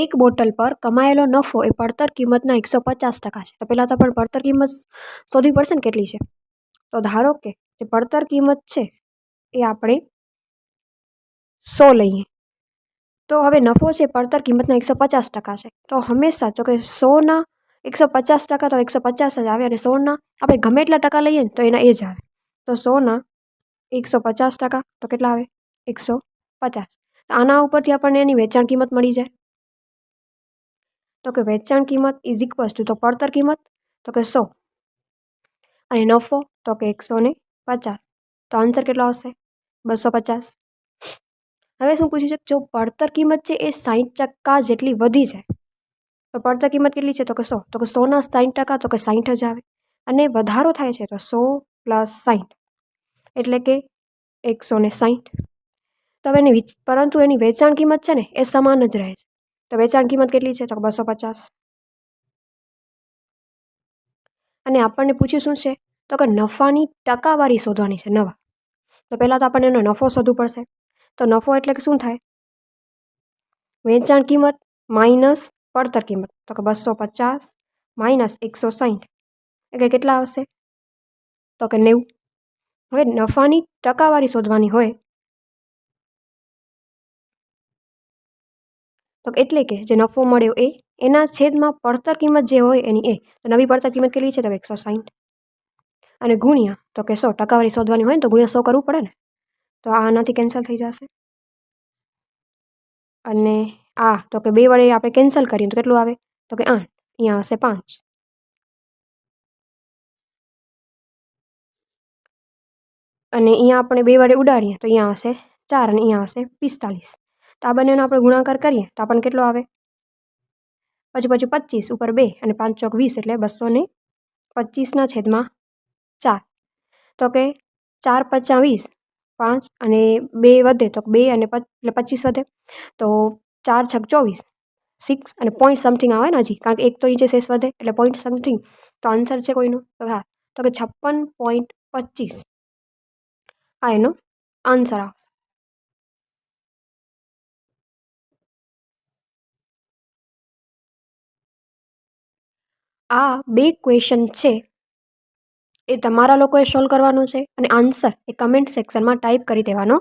એક બોટલ પર કમાયેલો નફો એ પડતર કિંમતના 150% છે. તો પહેલાં તો પણ પડતર કિંમત શોધવી પડશે ને કેટલી છે. તો ધારો કે જે પડતર કિંમત છે એ આપણે 100 લઈએ. તો હવે નફો છે પડતર કિંમતના 150% છે. તો હંમેશા જો કે 100ના 150% તો 150 જ આવે, અને 100ના આપણે ગમે એટલા ટકા લઈએ ને તો એના એ જ આવે. તો 100ના 150% તો કેટલા આવે? 150. તો આના ઉપરથી આપણને એની વેચાણ કિંમત મળી જાય. તો કે વેચાણ કિંમત ઇઝ ઇક્વલ્સ ટુ તો પડતર કિંમત તો કે 100 અને નફો તો કે 150. તો આન્સર કેટલો આવશે? 250. હવે શું પૂછ્યું છે? જો પડતર કિંમત છે એ 60% જેટલી વધી જાય તો પડતર કિંમત કેટલી છે? તો કે 100. તો કે 100ના 60% તો કે 60 જ આવે, અને વધારો થાય છે તો 100 + 60 એટલે કે 160. તો હવે પરંતુ એની વેચાણ કિંમત છે ને એ સમાન જ રહે છે. તો વેચાણ કિંમત કેટલી છે? તો 250. અને આપણને પૂછ્યું શું છે? તો કે નફાની ટકાવારી શોધવાની છે નવા. તો પહેલાં તો આપણને એનો નફો શોધવું પડશે. તો નફો એટલે કે શું થાય? વેચાણ કિંમત માઇનસ પડતર કિંમત. તો કે 250 માઇનસ 160 એટલે કેટલા આવશે? તો કે 90. હવે નફાની ટકાવારી શોધવાની હોય તો એટલે કે જે નફો મળ્યો એ એના છેદમાં પડતર કિંમત જે હોય એની એ. તો નવી પડતર કિંમત કેટલી છે? તો 160. અને ગુણ્યા તો કે 100. ટકાવારી શોધવાની હોય ને તો ગુણ્યા 100 કરવું પડે ને. તો આનાથી કેન્સલ થઈ જશે. અને તો કે 2 વડે આપણે કેન્સલ કરીએ તો કેટલું આવે? તો કે 8. અહીંયા આવશે 5. અને અહીંયા આપણે 2 વડે ઉડાડીએ તો અહીંયા આવશે 4 અને અહીંયા આવશે 45. તો આ બંનેનો આપણે ગુણાકાર કરીએ તો આપણને કેટલો આવે? પછી 25 ઉપર 2 અને 5 ચોક 20 એટલે 225ના છેદમાં 4. તો કે 4 × 5 = 20, 5 અને 2 વધે તો 2 અને એટલે 25 વધે. તો 4 × 6 = 24, 6 અને પોઈન્ટ સમથિંગ આવે ને હજી, કારણ કે એક તો નીચે શેષ વધે એટલે પોઈન્ટ સમથિંગ. તો આન્સર છે કોઈનું? તો હા, તો કે 56.25 આ એનો આન્સર આવશે. આ 2 ક્વેશ્ચન છે એ તમારા લોકોએ સોલ્વ કરવાનું છે, અને આન્સર એ કમેન્ટ સેક્શનમાં ટાઈપ કરી દેવાનો